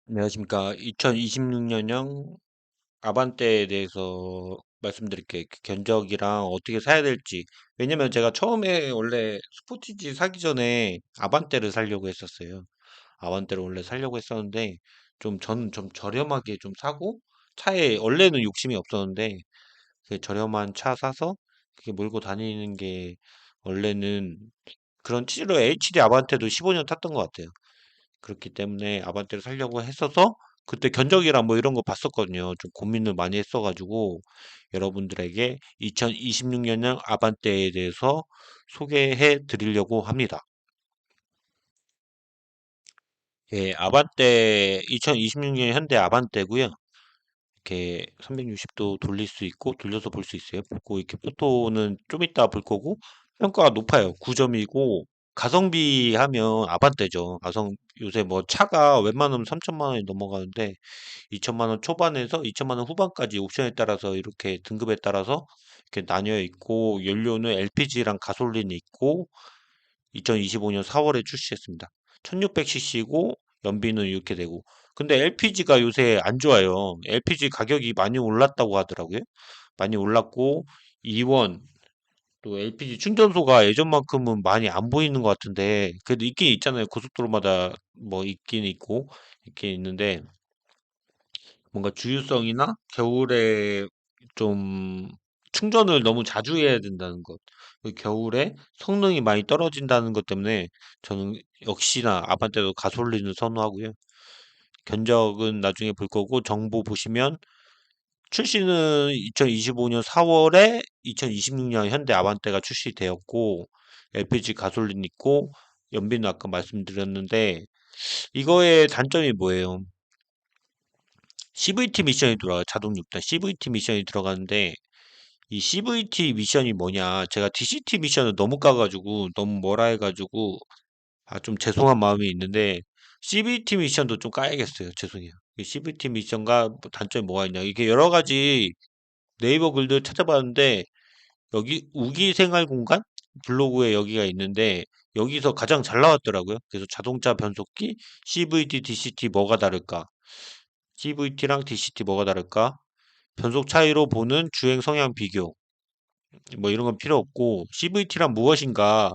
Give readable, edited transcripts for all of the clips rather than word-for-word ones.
안녕하십니까. 2026년형 아반떼에 대해서 말씀드릴게요. 그 견적이랑 어떻게 사야 될지. 왜냐면 제가 처음에 원래 스포티지 사기 전에 아반떼를 사려고 했었어요. 아반떼를 원래 사려고 했었는데, 저는 좀 저렴하게 좀 사고, 차에, 원래는 욕심이 없었는데, 그 저렴한 차 사서, 그렇게 몰고 다니는 게, 원래는 그런 치로 HD 아반떼도 15년 탔던 것 같아요. 그렇기 때문에 아반떼를 사려고 했어서 그때 견적이랑 뭐 이런 거 봤었거든요. 좀 고민을 많이 했어가지고 여러분들에게 2026년형 아반떼에 대해서 소개해 드리려고 합니다. 예, 아반떼 2026년 현대 아반떼고요. 이렇게 360도 돌릴 수 있고 돌려서 볼 수 있어요. 보고 이렇게 포토는 좀 이따 볼 거고 평가가 높아요. 9점이고 가성비 하면 아반떼죠. 요새 뭐 차가 웬만하면 3천만 원이 넘어가는데 2천만 원 초반에서 2천만 원 후반까지 옵션에 따라서 이렇게 등급에 따라서 이렇게 나뉘어 있고 연료는 LPG랑 가솔린이 있고 2025년 4월에 출시했습니다. 1600cc고 연비는 이렇게 되고 근데 LPG가 요새 안 좋아요. LPG 가격이 많이 올랐다고 하더라고요. 많이 올랐고 이원 또 LPG 충전소가 예전만큼은 많이 안 보이는 것 같은데 그래도 있긴 있잖아요. 고속도로마다 뭐 있긴 있고 있긴 있는데 뭔가 주유성이나 겨울에 좀 충전을 너무 자주 해야 된다는 것. 그 겨울에 성능이 많이 떨어진다는 것 때문에 저는 역시나 아반떼도 가솔린을 선호하고요. 견적은 나중에 볼 거고 정보 보시면 출시는 2025년 4월에 2026년 현대 아반떼가 출시되었고 LPG 가솔린 있고 연비는 아까 말씀드렸는데 이거의 단점이 뭐예요? CVT 미션이 들어가요. 자동 6단 CVT 미션이 들어가는데 이 CVT 미션이 뭐냐? 제가 DCT 미션을 너무 까가지고 너무 뭐라 해가지고 좀 죄송한 마음이 있는데 CVT 미션도 좀 까야겠어요. 죄송해요. 이 CVT 미션과 단점이 뭐가 있냐? 이게 여러 가지 네이버 글들 찾아봤는데 여기 우기 생활 공간 블로그에 여기가 있는데 여기서 가장 잘 나왔더라고요. 그래서 자동차 변속기 CVT, DCT 뭐가 다를까? CVT랑 DCT 뭐가 다를까? 변속 차이로 보는 주행 성향 비교. 뭐 이런 건 필요 없고 CVT란 무엇인가?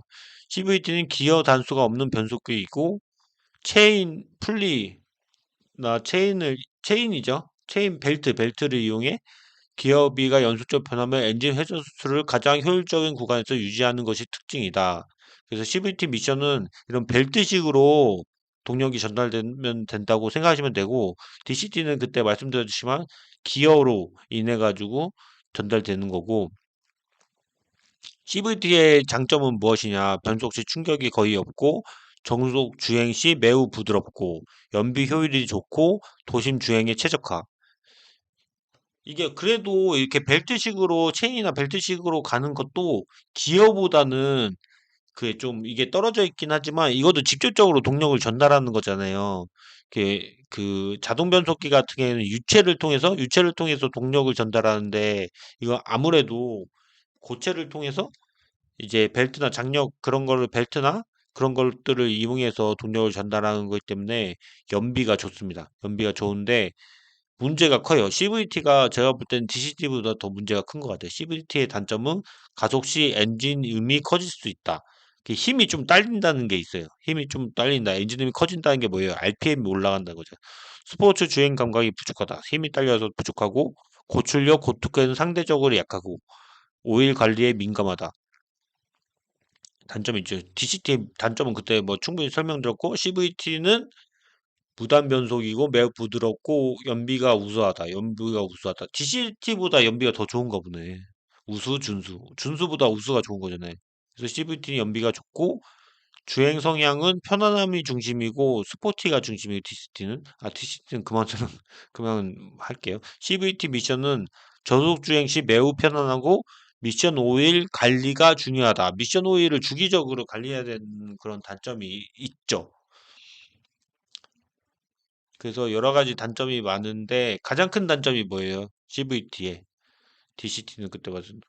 CVT는 기어 단수가 없는 변속기이고 체인 풀리나 체인이죠. 체인 벨트를 이용해 기어비가 연속적으로 변하면 엔진 회전수를 가장 효율적인 구간에서 유지하는 것이 특징이다. 그래서 CVT 미션은 이런 벨트식으로 동력이 전달되면 된다고 생각하시면 되고 DCT는 그때 말씀드렸지만 기어로 인해 가지고 전달되는 거고 CVT의 장점은 무엇이냐? 변속 시 충격이 거의 없고 정속 주행 시 매우 부드럽고 연비 효율이 좋고 도심 주행에 최적화. 이게 그래도 이렇게 벨트식으로 체인이나 벨트식으로 가는 것도 기어보다는 그게 좀 이게 떨어져 있긴 하지만 이것도 직접적으로 동력을 전달하는 거잖아요. 그 자동 변속기 같은 경우에는 유체를 통해서 동력을 전달하는데 이거 아무래도 고체를 통해서 이제 벨트나 장력 그런 거를 벨트나 그런 것들을 이용해서 동력을 전달하는 거기 때문에 연비가 좋습니다. 연비가 좋은데 문제가 커요. CVT가 제가 볼 때는 DCT보다 더 문제가 큰 것 같아요. CVT의 단점은 가속 시 엔진 음이 커질 수 있다. 힘이 좀 딸린다는 게 있어요. 힘이 좀 딸린다. 엔진 음이 커진다는 게 뭐예요? RPM이 올라간다는 거죠. 스포츠 주행 감각이 부족하다. 힘이 딸려서 부족하고 고출력, 고특가는 상대적으로 약하고 오일 관리에 민감하다. 단점이 있죠. DCT의 단점은 그때 뭐 충분히 설명드렸고 CVT는 무단 변속이고 매우 부드럽고 연비가 우수하다. DCT보다 연비가 더 좋은가 보네. 우수, 준수. 준수보다 우수가 좋은 거잖아요. 그래서 CVT는 연비가 좋고 주행 성향은 편안함이 중심이고 스포티가 중심이고 DCT는 DCT는 그만 그만 할게요. CVT 미션은 저속 주행 시 매우 편안하고 미션 오일 관리가 중요하다. 미션 오일을 주기적으로 관리해야 되는 그런 단점이 있죠. 그래서 여러 가지 단점이 많은데 가장 큰 단점이 뭐예요? CVT에. DCT는 그때 봤을 때.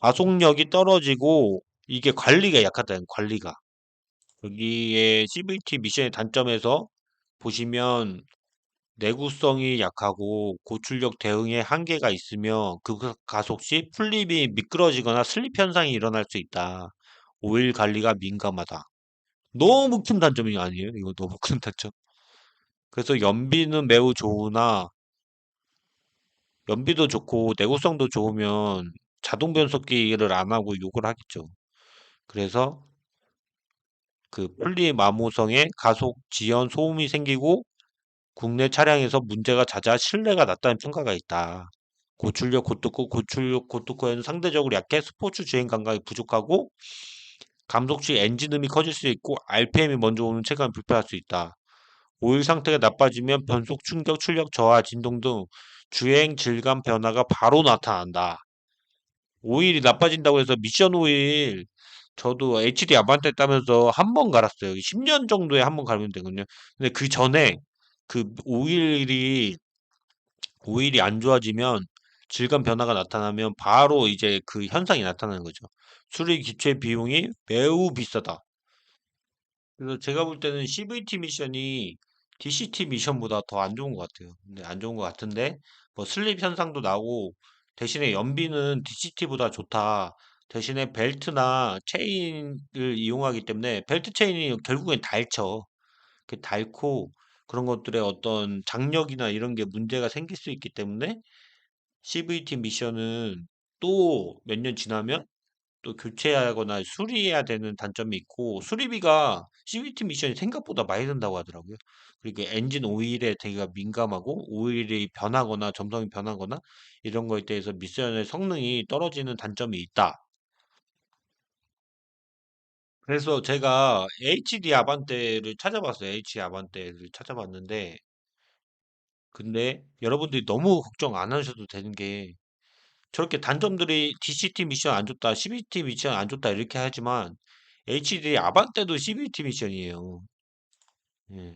가속력이 떨어지고 이게 관리가 약하다는 관리가. 여기에 CVT 미션의 단점에서 보시면 내구성이 약하고 고출력 대응에 한계가 있으며 가속 시 풀립이 미끄러지거나 슬립 현상이 일어날 수 있다. 오일 관리가 민감하다. 너무 큰 단점이 아니에요? 이거 너무 큰 단점. 그래서 연비는 매우 좋으나 연비도 좋고 내구성도 좋으면 자동 변속기를 안 하고 욕을 하겠죠. 그래서 그 풀립 마모성에 가속 지연 소음이 생기고 국내 차량에서 문제가 잦아 실내가 낮다는 평가가 있다. 고출력 고특고에는 상대적으로 약해 스포츠 주행 감각이 부족하고 감속 시 엔진음이 커질 수 있고 RPM이 먼저 오는 체감이 불편할 수 있다. 오일 상태가 나빠지면 변속 충격, 출력 저하, 진동 등 주행 질감 변화가 바로 나타난다. 오일이 나빠진다고 해서 미션 오일 저도 HD 아반떼 따면서 한 번 갈았어요. 10년 정도에 한 번 갈면 되거든요. 근데 그 전에 그 오일이 안 좋아지면 질감 변화가 나타나면 바로 이제 그 현상이 나타나는 거죠. 수리 기체 비용이 매우 비싸다. 그래서 제가 볼 때는 CVT 미션이 DCT 미션보다 더 안 좋은 것 같아요. 근데 안 좋은 것 같은데 뭐 슬립 현상도 나고 대신에 연비는 DCT보다 좋다. 대신에 벨트나 체인을 이용하기 때문에 벨트 체인이 결국엔 닳죠. 그 닳고 그런 것들의 어떤 장력이나 이런 게 문제가 생길 수 있기 때문에 CVT 미션은 또 몇 년 지나면 또 교체하거나 수리해야 되는 단점이 있고 수리비가 CVT 미션이 생각보다 많이 든다고 하더라고요. 그리고 엔진 오일에 되게 민감하고 오일이 변하거나 점성이 변하거나 이런 거에 대해서 미션의 성능이 떨어지는 단점이 있다. 그래서 제가 HD 아반떼를 찾아봤어요. HD 아반떼를 찾아봤는데 근데 여러분들이 너무 걱정 안 하셔도 되는 게 저렇게 단점들이 DCT 미션 안 좋다, CBT 미션 안 좋다 이렇게 하지만 HD 아반떼도 CBT 미션이에요. 예.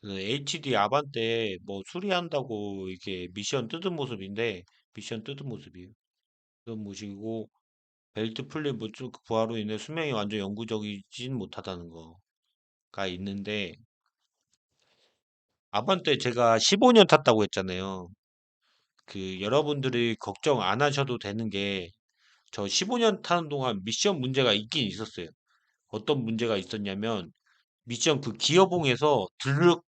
그래서 HD 아반떼 뭐 수리한다고 이게 미션 뜯은 모습인데 미션 뜯은 모습이에요. 그런 모습이고 벨트 풀립 무쭉 부하로 인해 수명이 완전 영구적이진 못하다는 거가 있는데 아반떼 제가 15년 탔다고 했잖아요. 그 여러분들이 걱정 안 하셔도 되는 게 저 15년 타는 동안 미션 문제가 있긴 있었어요. 어떤 문제가 있었냐면 미션 그 기어봉에서 드르륵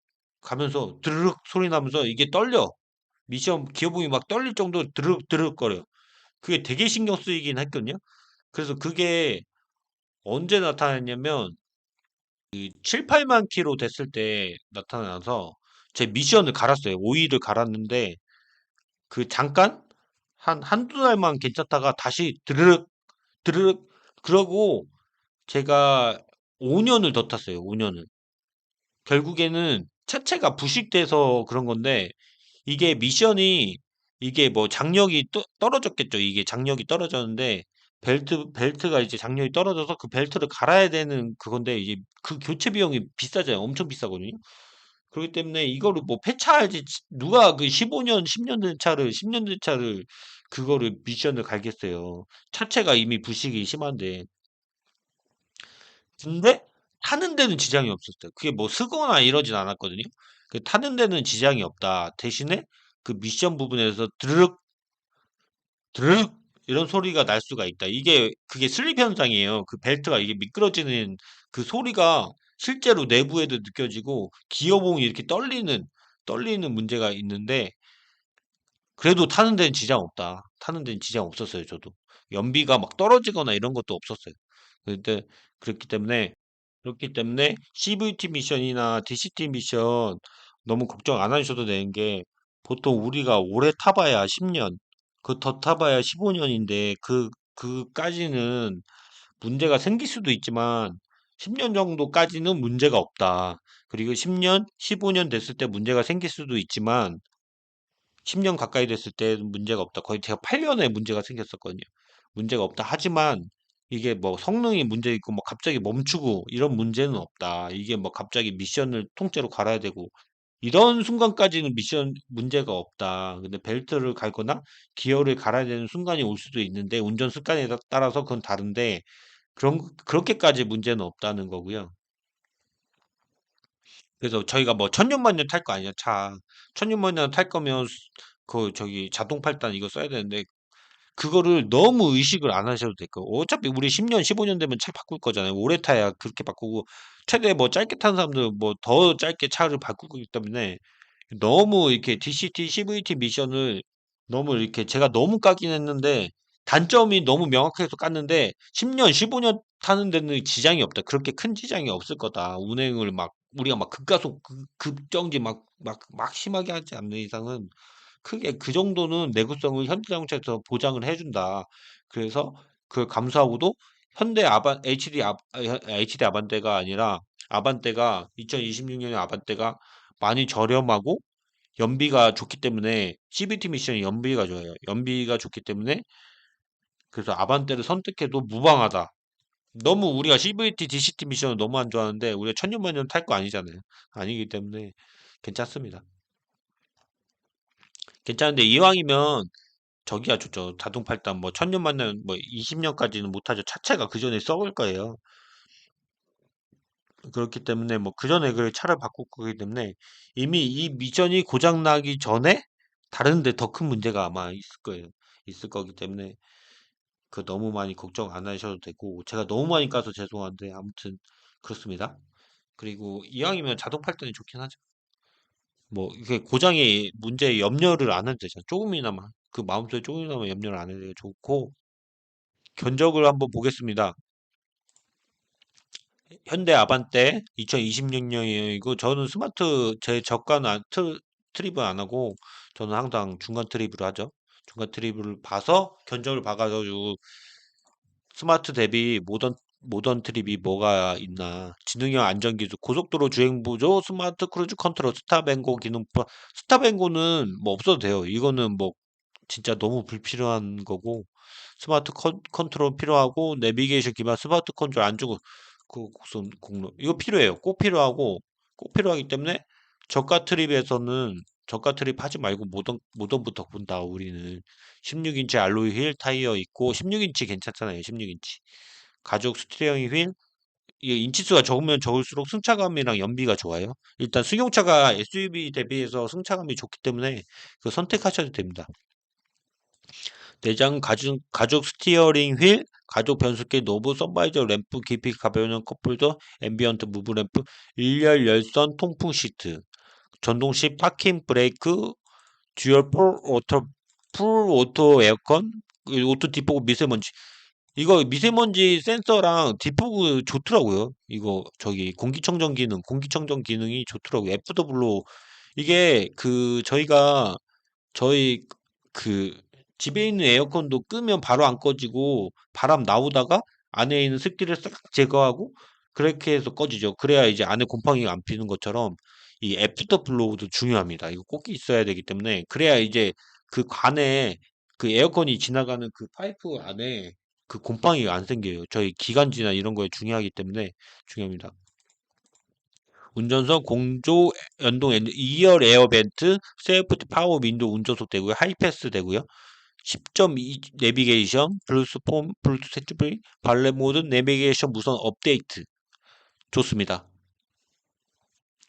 가면서 드르륵 소리 나면서 이게 떨려. 미션 기어봉이 막 떨릴 정도로 드르륵 드르륵 거려. 그게 되게 신경 쓰이긴 했거든요. 그래서 그게 언제 나타났냐면 그 7, 8만 킬로 됐을 때 나타나서 제 미션을 갈았어요. 오일을 갈았는데 그 잠깐 한두 달만 괜찮다가 다시 드르륵 드르륵 그러고 제가 5년을 더 탔어요. 5년을. 결국에는 차체가 부식돼서 그런 건데 이게 미션이 이게 뭐 장력이 떨어졌겠죠. 이게 장력이 떨어졌는데 벨트가 이제 장력이 떨어져서 그 벨트를 갈아야 되는 그건데 이제 그 교체 비용이 비싸잖아요. 엄청 비싸거든요. 그렇기 때문에 이거를 뭐 폐차할지 누가 그 15년, 10년 된 차를 10년 된 차를 그거를 미션을 갈겠어요. 차체가 이미 부식이 심한데. 근데 타는 데는 지장이 없었어요. 그게 뭐 쓰거나 이러진 않았거든요. 그 타는 데는 지장이 없다. 대신에 그 미션 부분에서 드르륵 드르륵 이런 소리가 날 수가 있다. 그게 슬립 현상이에요. 그 벨트가 이게 미끄러지는 그 소리가 실제로 내부에도 느껴지고 기어봉이 이렇게 떨리는 문제가 있는데 그래도 타는 데는 지장 없다. 타는 데는 지장 없었어요, 저도. 연비가 막 떨어지거나 이런 것도 없었어요. 근데 그렇기 때문에 CVT 미션이나 DCT 미션 너무 걱정 안 하셔도 되는 게 보통 우리가 오래 타봐야 10년, 그 더 타봐야 15년인데 그까지는 문제가 생길 수도 있지만 10년 정도까지는 문제가 없다. 그리고 10년, 15년 됐을 때 문제가 생길 수도 있지만 10년 가까이 됐을 때 문제가 없다. 거의 제가 8년에 문제가 생겼었거든요. 문제가 없다. 하지만 이게 뭐 성능이 문제 있고 뭐 갑자기 멈추고 이런 문제는 없다. 이게 뭐 갑자기 미션을 통째로 갈아야 되고 이런 순간까지는 미션 문제가 없다. 근데 벨트를 갈거나 기어를 갈아야 되는 순간이 올 수도 있는데 운전 습관에 따라서 그건 다른데 그렇게까지 문제는 없다는 거고요. 그래서 저희가 뭐 천년만년 탈 거 아니야, 차. 천년만년 탈 거면 그 저기 자동 팔단 이거 써야 되는데 그거를 너무 의식을 안 하셔도 될 거예요. 어차피 우리 10년, 15년 되면 차 바꿀 거잖아요. 오래 타야 그렇게 바꾸고 최대 뭐 짧게 탄 사람들 뭐 더 짧게 차를 바꿀 거기 때문에 너무 이렇게 DCT, CVT 미션을 너무 이렇게 제가 너무 까긴 했는데 단점이 너무 명확해서 깠는데 10년, 15년 타는 데는 지장이 없다. 그렇게 큰 지장이 없을 거다. 운행을 막 우리가 막 급가속, 급정지 막 심하게 하지 않는 이상은 크게 그 정도는 내구성을 현대자동차에서 보장을 해준다. 그래서 그걸 감수하고도 현대 HD 아반떼가 아니라 아반떼가 2026년에 아반떼가 많이 저렴하고 연비가 좋기 때문에 CVT 미션이 연비가 좋아요. 연비가 좋기 때문에 그래서 아반떼를 선택해도 무방하다. 너무 우리가 CVT, DCT 미션을 너무 안 좋아하는데 우리가 천년만년 탈 거 아니잖아요. 아니기 때문에 괜찮습니다. 괜찮은데 이왕이면 저기가 좋죠. 자동팔단 뭐 천년만년 뭐 20년까지는 못하죠. 차체가 그 전에 썩을 거예요. 그렇기 때문에 뭐 그 전에 그 차를 바꿀 거기 때문에 이미 이 미션이 고장 나기 전에 다른데 더 큰 문제가 아마 있을 거예요. 있을 거기 때문에 그 너무 많이 걱정 안 하셔도 되고 제가 너무 많이 까서 죄송한데 아무튼 그렇습니다. 그리고 이왕이면 자동 팔단이 좋긴 하죠. 뭐 이게 고장의 문제에 염려를 안 해도 되잖아. 조금이나마 그 마음속에 조금이나마 염려를 안 해도 되고 좋고 견적을 한번 보겠습니다. 현대 아반떼 2026년이고 저는 스마트 제 저가는 트립은 안 하고 저는 항상 중간 트립으로 하죠. 중간 트립을 봐서 견적을 봐가지고 스마트 대비 모던 트립이 뭐가 있나 지능형 안전기술 고속도로 주행보조 스마트 크루즈 컨트롤 스탑앤고 기능 스탑앤고는 뭐 없어도 돼요. 이거는 뭐 진짜 너무 불필요한 거고 스마트 컨트롤 필요하고 내비게이션 기반 스마트 컨트롤 안 주고 그 곡선 공로 이거 필요해요. 꼭 필요하고 꼭 필요하기 때문에 저가 트립 하지 말고 모던부터 본다 우리는 16인치 알로이 휠 타이어 있고 16인치 괜찮잖아요. 16인치 가죽 스티어링 휠 이게 인치수가 적으면 적을수록 승차감이랑 연비가 좋아요. 일단 승용차가 SUV 대비해서 승차감이 좋기 때문에 그 선택하셔도 됩니다. 내장 가죽 스티어링 휠, 가죽 변속기 노브 서바이저 램프 깊이 가벼운 컵홀더, 앰비언트 무브 램프, 일열 열선 통풍 시트, 전동식 파킹 브레이크, 듀얼 풀 오토 에어컨, 오토 디포그 미세먼지. 이거 미세먼지 센서랑 디포그 좋더라고요. 이거 저기 공기청정 기능이 좋더라고요. FW 이게 그 저희 그 집에 있는 에어컨도 끄면 바로 안 꺼지고 바람 나오다가 안에 있는 습기를 싹 제거하고 그렇게 해서 꺼지죠. 그래야 이제 안에 곰팡이가 안 피는 것처럼 이 애프터 블로우도 중요합니다. 이거 꼭 있어야 되기 때문에 그래야 이제 그 관에 그 에어컨이 지나가는 그 파이프 안에 그 곰팡이가 안 생겨요. 저희 기관지나 이런 거에 중요하기 때문에 중요합니다. 운전석 공조 연동 2열 에어벤트 세이프티 파워 윈도우 운전석 되고요. 하이패스 되고요. 10.2 내비게이션, 블루투스 폰, 블루투스 핸즈프리, 발레 모드, 내비게이션 무선 업데이트. 좋습니다.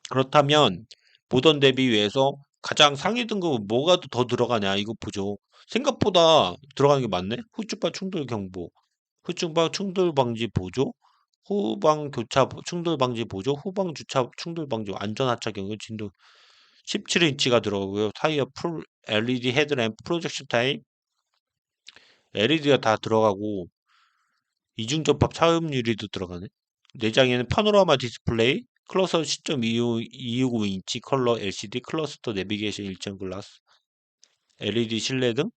그렇다면 모던 대비 위해서 가장 상위 등급은 뭐가 더 들어가냐 이거 보죠. 생각보다 들어가는 게 많네. 후주파 충돌 경보, 후주파 충돌 방지 보조, 후방 교차 충돌 방지 보조, 후방 주차 충돌 방지 안전 하차 경고 진도 17인치가 들어가고요. 타이어 풀 LED 헤드램프 프로젝션 타입 LED가 다 들어가고 이중 접합 차음 유리도 들어가네. 내장에는 파노라마 디스플레이, 클러스터 10.259인치 컬러 LCD, 클러스터 내비게이션 일정 글라스, LED 실내등,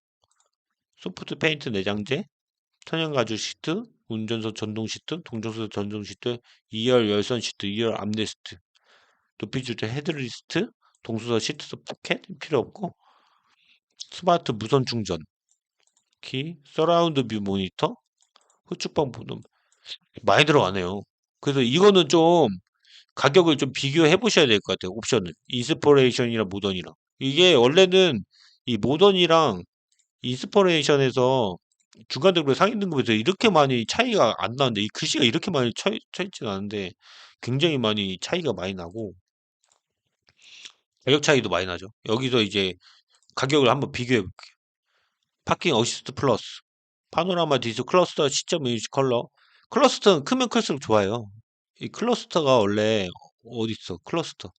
소프트 페인트 내장재, 천연 가죽 시트, 운전석 전동 시트, 동정석 전동 시트, 2열 열선 시트, 2열 암레스트, 높이 조절 헤드리스트, 동수석 시트석 포켓 필요 없고 스마트 무선 충전 키, 서라운드 뷰 모니터, 후측방 보는 많이 들어가네요. 그래서 이거는 좀 가격을 좀 비교해 보셔야 될 것 같아요. 옵션을. 인스퍼레이션이랑 모던이랑. 이게 원래는 이 모던이랑 인스퍼레이션에서 중간 등급 상위 등급에서 이렇게 많이 차이가 안 나는데 이 글씨가 이렇게 많이 쳐 있지는 않은데 굉장히 많이 차이가 많이 나고 가격 차이도 많이 나죠. 여기서 이제 가격을 한번 비교해 볼게요. 파킹 어시스트 플러스, 파노라마 디스 클러스터 시점 이지 컬러. 클러스터는 크면 클수록 좋아요. 이 클러스터가 원래 어디 있어? 클러스터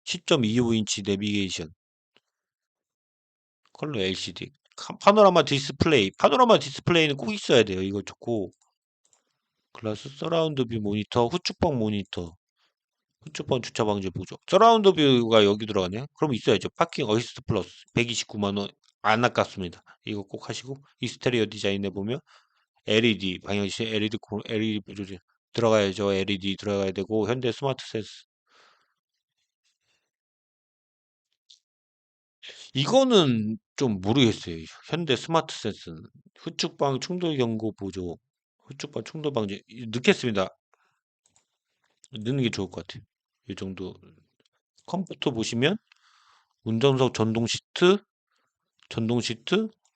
10.25인치 내비게이션 컬러 LCD 파노라마 디스플레이. 파노라마 디스플레이는 꼭 있어야 돼요. 이거 좋고 글라스 서라운드 뷰 모니터 후축방 모니터 후축방 주차 방지 보조 서라운드 뷰가 여기 들어가네. 그럼 있어야죠. 파킹 어시스트 플러스 129만 원 안 아깝습니다. 이거 꼭 하시고 이스테리어 디자인에 보면 LED 방향시 LED 조절 들어가야죠. LED 들어가야 되고 현대 스마트 센스 이거는 좀 모르겠어요. 현대 스마트 센스는 후축방 충돌 경고 보조 후축방 충돌 방지 넣겠습니다. 넣는 게 좋을 것 같아요. 이 정도 컴포트 보시면 운전석 전동 시트,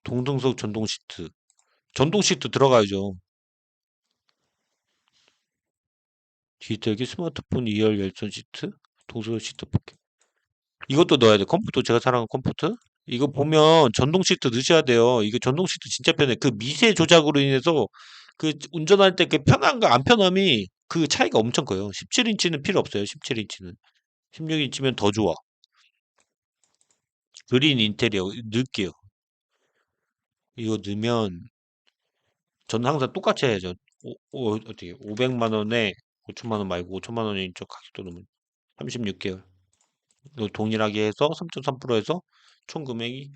동등석 전동 시트, 전동 시트 들어가야죠. 디지털기 스마트폰 2열 열선 시트, 동서 시트 포켓. 이것도 넣어야 돼. 컴포트 제가 사랑하는 컴포트. 이거 보면 전동 시트 넣으셔야 돼요. 이거 전동 시트 진짜 편해. 그 미세 조작으로 인해서 그 운전할 때 그 편함과 안 편함이 그 차이가 엄청 커요. 17인치는 필요 없어요. 17인치는. 16인치면 더 좋아. 그린 인테리어 넣을게요. 이거 넣으면 저는 항상 똑같이 해야죠. 어떻게 500만 원에 5천만 원 말고 5천만 원인 쪽 가격도 넣으면 36개월. 동일하게 해서 3.3%에서 총 금액이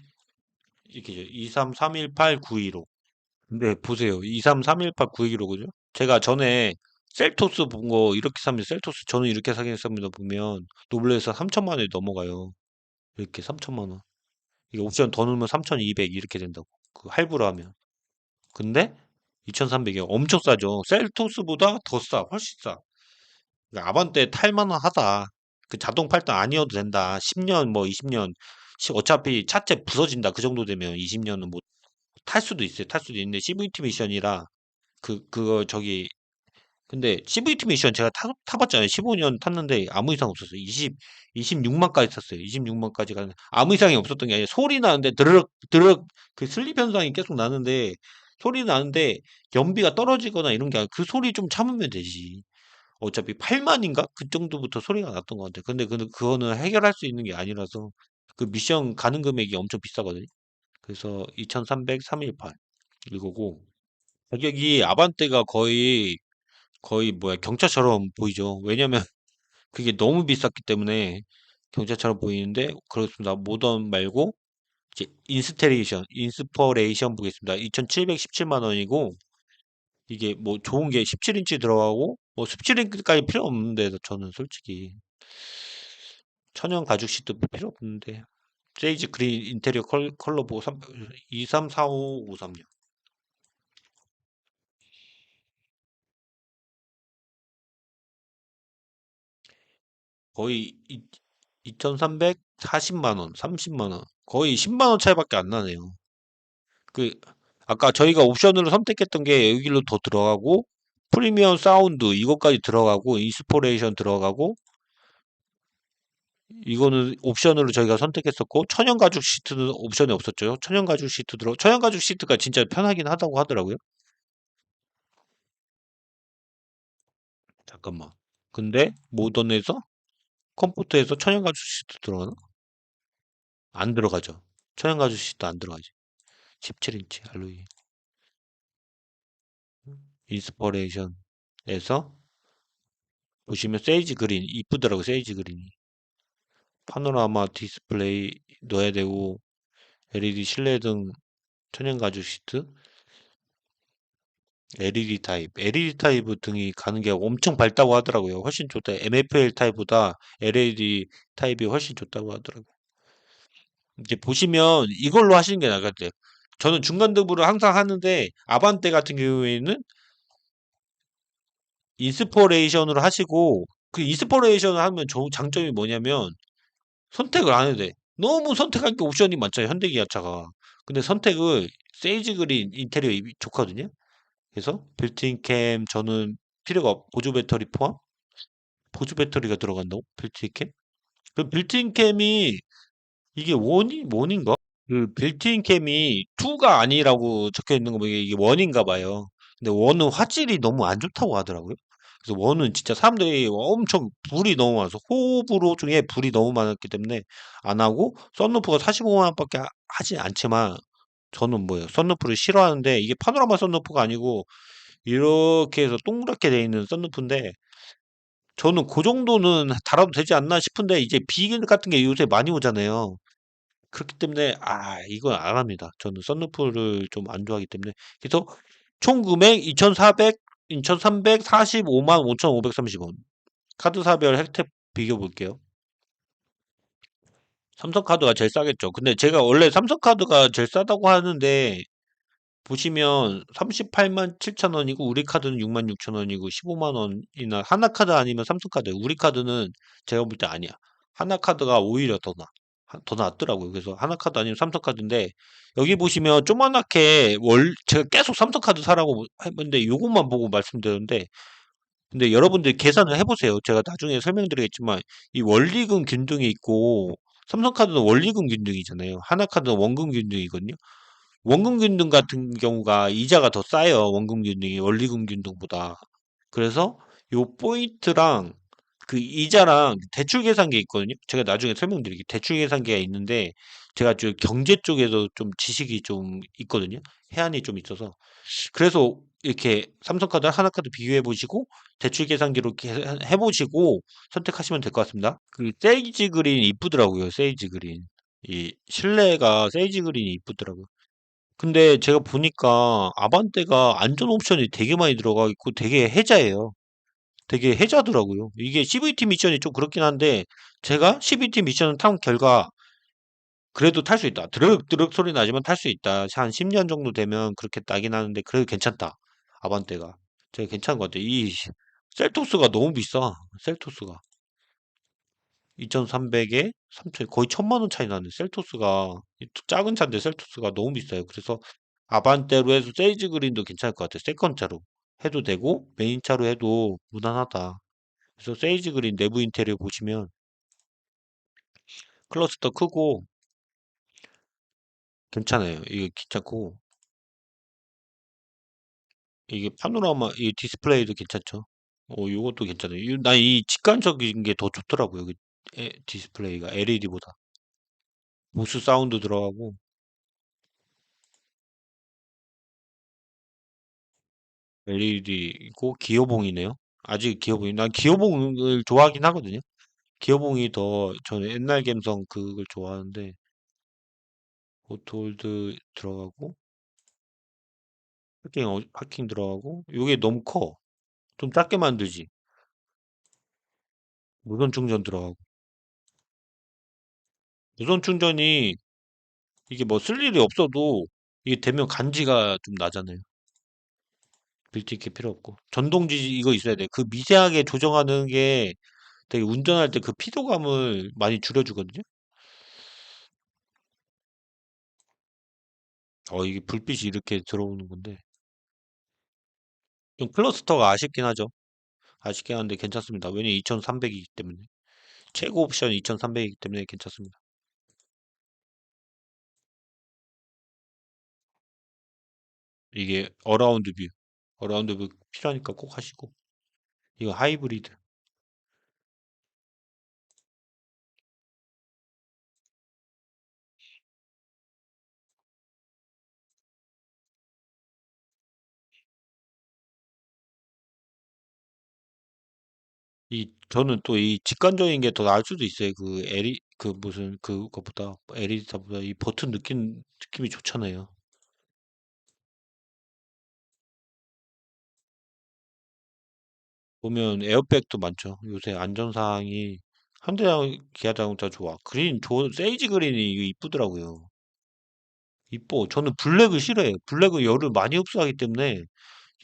이렇게 23318,915. 근데 보세요. 23318,915 그죠? 제가 전에 셀토스 본 거 이렇게 사면 셀토스 저는 이렇게 사긴 했습니다. 보면 노블레에서 3천만 원이 넘어가요. 이렇게 3천만 원. 이게 옵션 더 넣으면 3,200 이렇게 된다고. 그 할부로 하면. 근데 2,300이 엄청 싸죠. 셀토스보다 더 싸. 훨씬 싸. 그러니까 아반떼 탈만하다. 그 자동 팔당 아니어도 된다. 10년 뭐 20년 어차피 차체 부서진다. 그 정도 되면 20년은 뭐 탈 수도 있어요. 탈 수도 있는데 CVT 미션이라 그거 저기 근데 CVT 미션 제가 타봤잖아요. 15년 탔는데 아무 이상 없었어요. 26만까지 탔어요. 26만까지가 아무 이상이 없었던 게 아니라 소리 나는데 드르륵 드르륵 그 슬립 현상이 계속 나는데 소리 나는데 연비가 떨어지거나 이런 게 아니라 그 소리 좀 참으면 되지. 어차피 8만인가? 그 정도부터 소리가 났던 것 같아요. 근데 그거는 해결할 수 있는 게 아니라서 그 미션 가는 금액이 엄청 비싸거든요. 그래서 2,300, 318 이거고 가격이 아반떼가 거의 뭐야 경차처럼 보이죠. 왜냐면 그게 너무 비쌌기 때문에 경차처럼 보이는데 그렇습니다. 모던 말고 이제 인스퍼레이션 보겠습니다. 2,717만 원이고 이게 뭐 좋은 게 17인치 들어가고 뭐 17인치까지 필요 없는데 저는 솔직히 천연 가죽 시트 필요 없는데 세이지 그린 인테리어 컬러 보고 234553요. 거의 2,340만 원, 30만 원. 거의 10만 원 차이밖에 안 나네요. 그 아까 저희가 옵션으로 선택했던 게 여기로 더 들어가고 프리미엄 사운드 이것까지 들어가고 인스포레이션 들어가고 이거는 옵션으로 저희가 선택했었고 천연 가죽 시트는 옵션이 없었죠. 천연 가죽 시트가 진짜 편하긴 하다고 하더라고요. 잠깐만. 근데 모던에서 컴포트에서 천연 가죽 시트 들어가나? 안 들어가죠. 천연 가죽 시트 안 들어가지. 17인치 알로이 인스퍼레이션에서 보시면 세이지 그린 이쁘더라고 세이지 그린이. 파노라마 디스플레이 넣어야 되고 LED 실내등 천연 가죽 시트 LED 타입 등이 가는 게 엄청 밝다고 하더라고요. 훨씬 좋다. MFL 타입보다 LED 타입이 훨씬 좋다고 하더라고요. 이제 보시면 이걸로 하시는 게 나을 것 같아요. 저는 중간 등부를 항상 하는데 아반떼 같은 경우에는 인스퍼레이션으로 하시고 그 인스퍼레이션을 하면 좋은 장점이 뭐냐면 선택을 안 해도 돼. 너무 선택할 게 옵션이 많잖아요. 현대기아차가. 근데 선택을 세이지 그린 인테리어 좋거든요. 그래서 빌트인 캠 저는 필요가 보조 배터리 포함 보조 배터리가 들어간다고? 빌트인 캠? 그 빌트인 캠이 이게 원인가? 그 빌트인 캠이 2가 아니라고 적혀 있는 거 보니까 이게 원인가 봐요. 근데 원은 화질이 너무 안 좋다고 하더라고요. 그래서 원은 진짜 사람들이 엄청 불이 너무 많아서 호불호 중에 불이 너무 많았기 때문에 안 하고 썬루프가 45만 원밖에 하지 않지만 저는 뭐예요? 썬루프를 싫어하는데 이게 파노라마 썬루프가 아니고 이렇게 해서 동그랗게 돼 있는 썬루프인데 저는 그 정도는 달아도 되지 않나 싶은데 이제 비닐 같은 게 요새 많이 오잖아요. 그렇기 때문에 이건 안 합니다. 저는 썬루프를 좀 안 좋아하기 때문에. 그래서 총 금액 2,400, 2,345만 5,530원. 카드사별 혜택 비교 볼게요. 삼성카드가 제일 싸겠죠. 근데 제가 원래 삼성카드가 제일 싸다고 하는데 보시면 38만 7천 원이고 우리 카드는 6만 6천 원이고 15만 원이나 하나카드 아니면 삼성카드. 우리 카드는 제가 볼 때 아니야. 하나카드가 오히려 더 낫더라고요. 그래서 하나카드 아니면 삼성카드인데 여기 보시면 조그맣게 제가 계속 삼성카드 사라고 했는데 요것만 보고 말씀드렸는데 근데 여러분들 계산을 해보세요. 제가 나중에 설명드리겠지만 이 원리금 균등이 있고 삼성카드는 원리금 균등이잖아요. 하나카드는 원금 균등이거든요. 원금 균등 같은 경우가 이자가 더 싸요. 원금 균등이 원리금 균등보다. 그래서 요 포인트랑 그 이자랑 대출 계산기 있거든요. 제가 나중에 설명드릴게요. 대출 계산기가 있는데 제가 좀 경제 쪽에서 좀 지식이 좀 있거든요. 해안이 좀 있어서. 그래서 이렇게 삼성카드, 하나카드 비교해 보시고 대출 계산기로 해 보시고 선택하시면 될 것 같습니다. 그 세이지 그린 이쁘더라고요. 세이지 그린. 이 실내가 세이지 그린이 이쁘더라고요. 근데 제가 보니까 아반떼가 안전 옵션이 되게 많이 들어가 있고 되게 해자예요. 되게 해자더라고요. 이게 CVT 미션이 좀 그렇긴 한데 제가 CVT 미션을 탄 결과 그래도 탈 수 있다. 드륵드륵 소리 나지만 탈 수 있다. 한 10년 정도 되면 그렇게 나긴 하는데 그래도 괜찮다. 아반떼가. 제가 괜찮은 것 같아요. 이 셀토스가 너무 비싸. 셀토스가. 2,300에 3천 거의 1,000만 원 차이 나는 셀토스가 작은 차인데 셀토스가 너무 비싸요. 그래서 아반떼로 해서 세이지 그린도 괜찮을 것 같아요. 세컨차로 해도 되고 메인차로 해도 무난하다. 그래서 세이지 그린 내부 인테리어 보시면 클러스터 크고 괜찮아요. 이게 괜찮고 이게 파노라마 이 디스플레이도 괜찮죠. 요것도 괜찮아요. 난 이 직관적인 게 더 좋더라고요. 디스플레이가 LED보다 무스 사운드 들어가고 LED고 기어봉이네요. 아직 기어봉이 난 기어봉을 좋아하긴 하거든요. 기어봉이 더 저는 옛날 감성 그걸 좋아하는데 오토홀드 들어가고 하킹 들어가고 요게 너무 커. 좀 작게 만들지. 무선 충전 들어가고 무선 충전이 이게 뭐 쓸 일이 없어도 이게 되면 간지가 좀 나잖아요. 빌트인게 필요 없고 전동지 이거 있어야 돼. 그 미세하게 조정하는 게 되게 운전할 때 그 피로감을 많이 줄여주거든요. 이게 불빛이 이렇게 들어오는 건데 좀 클러스터가 아쉽긴 하죠. 아쉽긴 한데 괜찮습니다. 왜냐면 2300이기 때문에 최고 옵션이 2300이기 때문에 괜찮습니다. 이게 어라운드 뷰 필요하니까 꼭 하시고 이거 하이브리드 저는 또 이 직관적인 게 더 나을 수도 있어요. 그 무슨 그거보다 에리사보다 이 버튼 느낌이 좋잖아요. 보면 에어백도 많죠. 요새 안전사항이 현대장 기아 자동차 좋아. 세이지 그린이 이거 이쁘더라고요. 이뻐. 저는 블랙을 싫어해요. 블랙은 열을 많이 흡수하기 때문에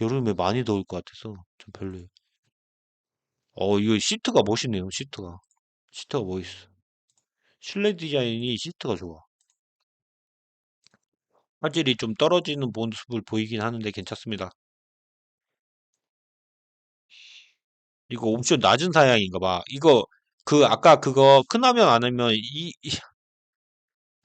여름에 많이 더울 것 같아서 좀 별로예요. 이거 시트가 멋있네요. 시트가 멋있어. 실내 디자인이 시트가 좋아. 화질이 좀 떨어지는 모습을 보이긴 하는데 괜찮습니다. 이거 옵션 낮은 사양인가 봐. 이거 그 아까 그거 큰 화면 안 하면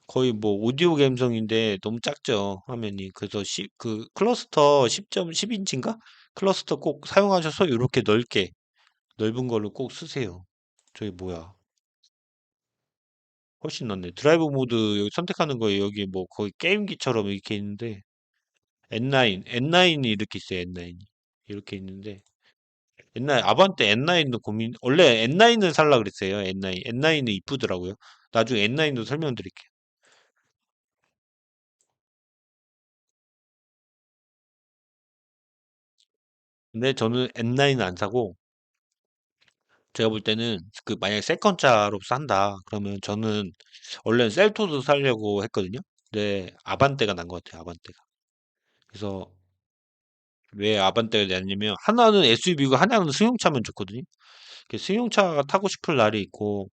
거의 뭐 오디오 감성인데 너무 작죠 화면이. 그래서 그 클러스터 10.10인치인가? 클러스터 꼭 사용하셔서 이렇게 넓은 걸로 꼭 쓰세요. 저기 뭐야? 훨씬 낫네. 드라이브 모드 여기 선택하는 거에 여기 뭐 거의 게임기처럼 이렇게 있는데 N9이 이렇게 있어요. N9이 이렇게 있는데 옛날 아반떼 N9도 원래 N9을 살라 그랬어요. N9은 이쁘더라고요. 나중에 N9도 설명드릴게요. 근데 저는 N9은 안 사고 제가 볼 때는 그 만약에 세컨차로 산다 그러면 저는 원래는 셀토도 사려고 했거든요. 근데 아반떼가 난 것 같아요. 아반떼가. 그래서 왜 아반떼가 냐면 하나는 SUV고 하나는 승용차면 좋거든요. 승용차가 타고 싶을 날이 있고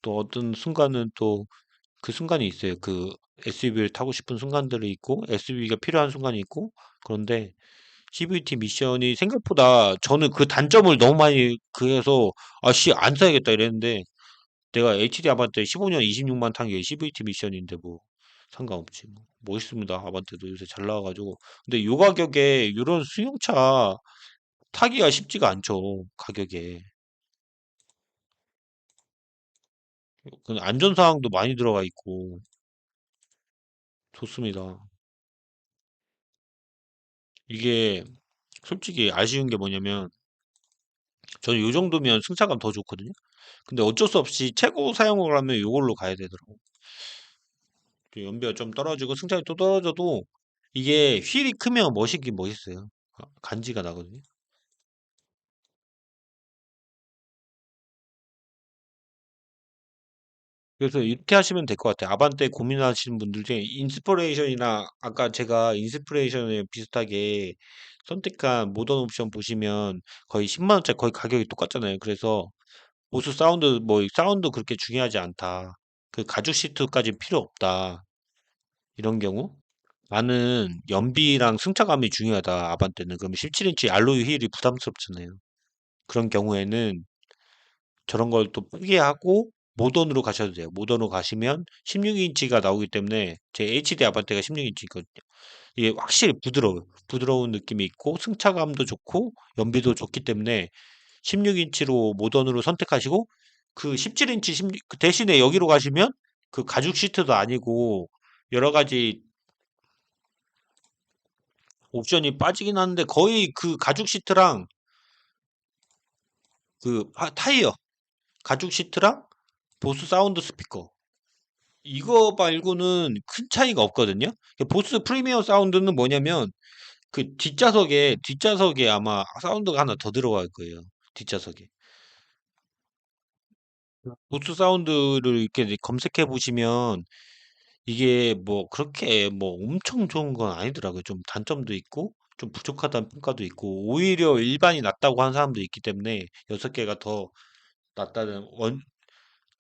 또 어떤 순간은 또 그 순간이 있어요. 그 SUV를 타고 싶은 순간들이 있고 SUV가 필요한 순간이 있고 그런데 CVT 미션이 생각보다 저는 그 단점을 너무 많이 그해서 아씨 안 사야겠다 이랬는데 내가 HD 아반떼 15년 26만 탄 게 CVT 미션인데 뭐 상관없지 뭐 멋있습니다. 아반떼도 요새 잘 나와가지고 근데 요 가격에 이런 승용차 타기가 쉽지가 않죠. 가격에 그 안전사항도 많이 들어가 있고 좋습니다. 이게 솔직히 아쉬운 게 뭐냐면 저는 요 정도면 승차감 더 좋거든요. 근데 어쩔 수 없이 최고 사용을 하면 요걸로 가야 되더라고. 연비가 좀 떨어지고 승차감이 또 떨어져도 이게 휠이 크면 멋있긴 멋있어요. 간지가 나거든요. 그래서 이렇게 하시면 될 것 같아요. 아반떼 고민하시는 분들 중에 인스퍼레이션이나 아까 제가 인스피레이션에 비슷하게 선택한 모던 옵션 보시면 거의 10만 원짜리 거의 가격이 똑같잖아요. 그래서 보스 사운드 뭐 사운드 그렇게 중요하지 않다. 그 가죽 시트까지 필요 없다. 이런 경우 나는 연비랑 승차감이 중요하다. 아반떼는 그럼 17인치 알로이 휠이 부담스럽잖아요. 그런 경우에는 저런 걸 또 포기하고 모던으로 가셔도 돼요. 모던으로 가시면 16인치가 나오기 때문에 제 HD 아반떼가 16인치거든요. 이게 확실히 부드러워요. 부드러운 느낌이 있고 승차감도 좋고 연비도 좋기 때문에 16인치로 모던으로 선택하시고 그 17인치 그 대신에 여기로 가시면 그 가죽 시트도 아니고 여러 가지 옵션이 빠지긴 하는데 거의 그 가죽 시트랑 그 타이어 가죽 시트랑 보스 사운드 스피커 이거 말고는 큰 차이가 없거든요. 보스 프리미엄 사운드는 뭐냐면 그 뒷좌석에 아마 사운드가 하나 더 들어갈 거예요. 뒷좌석에. 보스 사운드를 이렇게 이제 검색해 보시면 이게 뭐 그렇게 뭐 엄청 좋은 건 아니더라고요. 좀 단점도 있고 좀 부족하다는 평가도 있고 오히려 일반이 낫다고 하는 사람도 있기 때문에 6개가 더 낫다는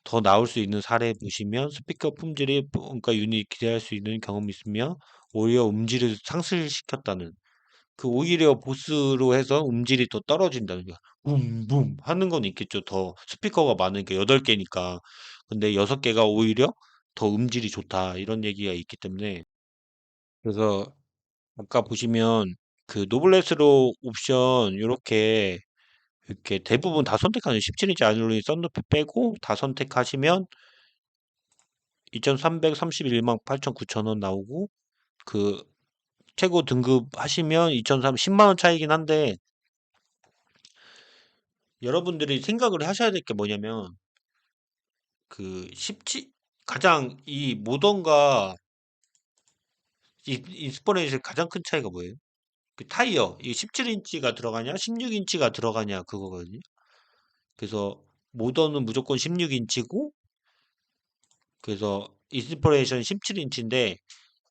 더 나올 수 있는 사례 보시면 스피커 품질이 그러니까 유닛 기대할 수 있는 경험이 있으며 오히려 음질을 상실시켰다는 그 오히려 보스로 해서 음질이 더 떨어진다는 거야. 붐붐 하는 건 있겠죠. 더 스피커가 많으니까 8개니까. 근데 6개가 오히려 더 음질이 좋다. 이런 얘기가 있기 때문에 그래서 아까 보시면 그 노블레스로 옵션 이렇게 대부분 다 선택하는 17인치 알루미늄 썬루프 빼고 다 선택하시면 2,331만 8,900원 나오고 그 최고 등급 하시면 2,300 10만 원 차이긴 한데 여러분들이 생각을 하셔야 될 게 뭐냐면 그 17, 가장 이 모던과 인스퍼레이션 가장 큰 차이가 뭐예요? 그 타이어 이 17인치가 들어가냐 16인치가 들어가냐 그거거든요. 그래서 모던은 무조건 16인치고 그래서 인스퍼레이션 17인치인데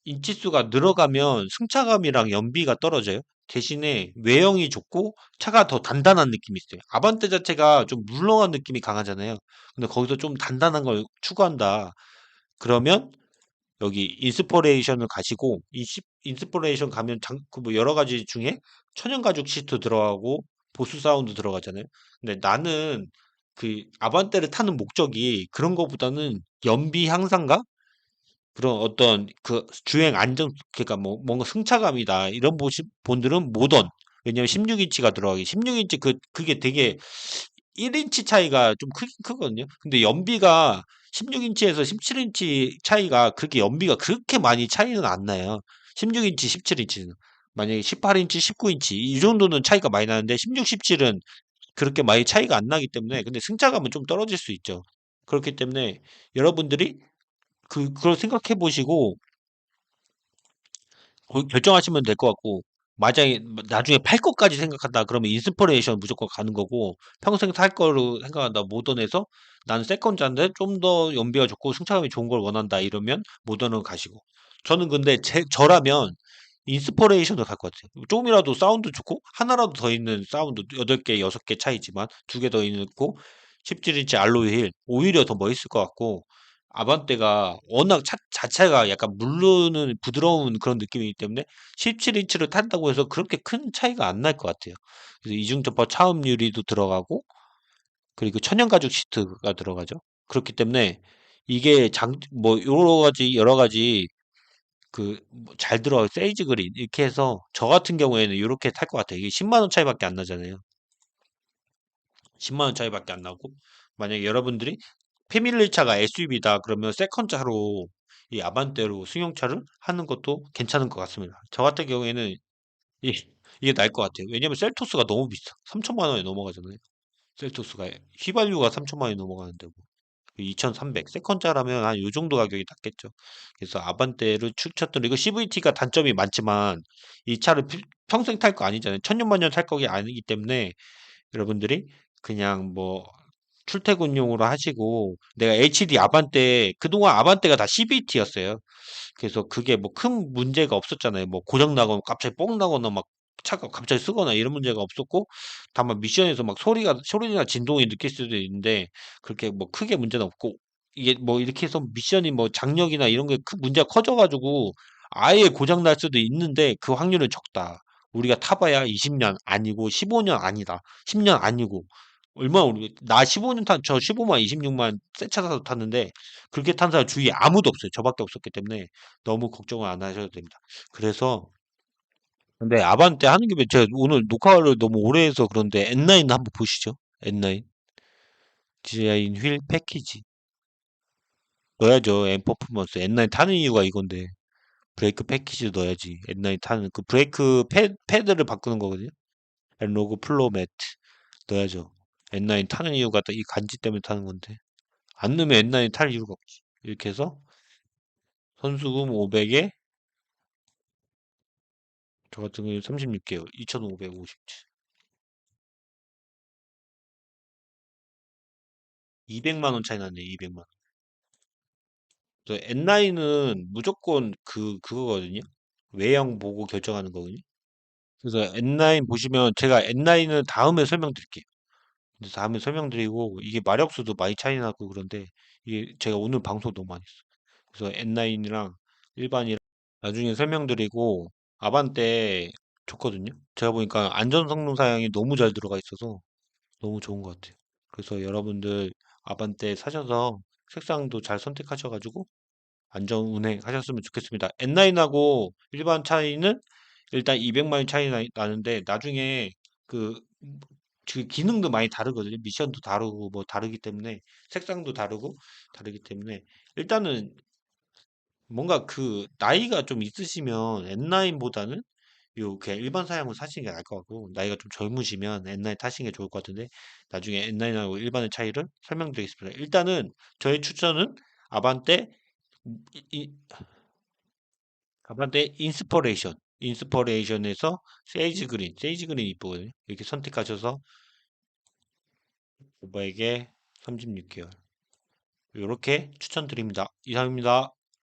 인치수가 늘어가면 승차감이랑 연비가 떨어져요. 대신에 외형이 좋고 차가 더 단단한 느낌이 있어요. 아반떼 자체가 좀 물렁한 느낌이 강하잖아요. 근데 거기서 좀 단단한 걸 추구한다. 그러면 여기 인스퍼레이션을 가시고 인스퍼레이션 가면 그뭐 여러 가지 중에 천연 가죽 시트 들어가고 보스 사운드 들어가잖아요. 근데 나는 그 아반떼를 타는 목적이 그런 거보다는 연비 향상과 그런 어떤 그 주행 안정, 그러니까 뭐 뭔가 승차감이다 이런 분들은 모던. 왜냐면 16인치가 들어가기 16인치 그게 되게 1인치 차이가 좀 크긴 크거든요. 근데 연비가 16인치에서 17인치 차이가 그렇게 연비가 그렇게 많이 차이는 안 나요. 16인치, 17인치는. 만약에 18인치, 19인치 이 정도는 차이가 많이 나는데 16, 17은 그렇게 많이 차이가 안 나기 때문에 근데 승차감은 좀 떨어질 수 있죠. 그렇기 때문에 여러분들이 그걸 생각해 보시고 결정하시면 될 것 같고 만약에 나중에 팔 것까지 생각한다 그러면 인스퍼레이션 무조건 가는 거고 평생 탈 거로 생각한다 모던에서 나는 세컨드인데 좀 더 연비가 좋고 승차감이 좋은 걸 원한다 이러면 모던을 가시고 저는 근데 저라면 인스퍼레이션을 갈 것 같아요. 조금이라도 사운드 좋고 하나라도 더 있는 사운드 8개 6개 차이지만 2개 더 있고 17인치 알로이 휠 오히려 더 멋있을 것 같고 아반떼가 워낙 차 자체가 약간 무르는 부드러운 그런 느낌이기 때문에 17인치를 탄다고 해서 그렇게 큰 차이가 안 날 것 같아요. 그래서 이중저파 차음 유리도 들어가고 그리고 천연 가죽 시트가 들어가죠. 그렇기 때문에 이게 뭐 여러 가지 잘 들어가요. 세이지 그린 이렇게 해서 저 같은 경우에는 이렇게 탈 것 같아요. 이게 10만 원 차이밖에 안 나잖아요. 10만 원 차이밖에 안 나고 만약에 여러분들이 패밀리 차가 SUV다 그러면 세컨차로 이 아반떼로 승용차를 하는 것도 괜찮은 것 같습니다. 저 같은 경우에는 이, 이게 나을 것 같아요. 왜냐면 셀토스가 너무 비싸. 3천만 원에 넘어가잖아요. 셀토스가 휘발유가 3천만 원이 넘어가는데 뭐. 2,300 세컨짜라면 한 요 정도 가격이 낫겠죠. 그래서 아반떼를 추천드리고 CVT가 단점이 많지만 이 차를 평생 탈 거 아니잖아요. 천년만년 탈 거기 아니기 때문에 여러분들이 그냥 뭐 출퇴근용으로 하시고 내가 HD 아반떼 그동안 아반떼가 다 CVT였어요. 그래서 그게 뭐 큰 문제가 없었잖아요. 뭐 고장 나거나 갑자기 뻥 나거나 막 차가 갑자기 쓰거나 이런 문제가 없었고 다만 미션에서 막 소리나 진동이 느낄 수도 있는데 그렇게 뭐 크게 문제는 없고 이게 뭐 이렇게 해서 미션이 뭐 장력이나 이런 게 큰 문제가 커져가지고 아예 고장 날 수도 있는데 그 확률은 적다. 우리가 타봐야 20년 아니고 15년 아니다. 10년 아니고 얼마나 나 15년 저 15만 26만 새 차 사서 탔는데 그렇게 탄 사람 주위에 아무도 없어요. 저밖에 없었기 때문에 너무 걱정을 안 하셔도 됩니다. 그래서 근데 아반떼 하는 김에 제가 오늘 녹화를 너무 오래 해서 그런데 N9 한번 보시죠. N9 디자인 휠 패키지 넣어야죠. M 퍼포먼스 N9 타는 이유가 이건데 브레이크 패키지 넣어야지. N9 타는 그 브레이크 패드를 바꾸는 거거든요. 엔로그 플로 매트 넣어야죠. N9 타는 이유가 이 간지 때문에 타는 건데 안 넣으면 N9 탈 이유가 없지. 이렇게 해서 선수금 500에 저 같은 경우에 36개월 2,550치 200만 원 차이 나네 200만 원. N9은 무조건 그거거든요. 외형 보고 결정하는 거거든요. 그래서 N9 보시면 제가 N9은 다음에 설명드릴게요. 근데 다음에 설명드리고 이게 마력수도 많이 차이 나고 그런데 이게 제가 오늘 방송 너무 많이 했어. 그래서 N9이랑 일반이랑 나중에 설명드리고 아반떼 좋거든요. 제가 보니까 안전 성능 사양이 너무 잘 들어가 있어서 너무 좋은 것 같아요. 그래서 여러분들 아반떼 사셔서 색상도 잘 선택하셔가지고 안전 운행하셨으면 좋겠습니다. N9하고 일반 차이는 일단 200만 원 차이 나는데 나중에 그, 그 기능도 많이 다르거든요. 미션도 다르고 뭐 다르기 때문에 색상도 다르기 때문에 일단은 뭔가 나이가 좀 있으시면 N9보다는 그냥 일반 사양을 사시는 게 나을 것 같고 나이가 좀 젊으시면 N9 타시는 게 좋을 것 같은데 나중에 N9하고 일반의 차이를 설명드리겠습니다. 일단은 저의 추천은 아반떼 이, 이- 아반떼 인스퍼레이션에서 세이지 그린 이쁘거든요. 이렇게 선택하셔서 오버에게 36개월 이렇게 추천드립니다. 이상입니다.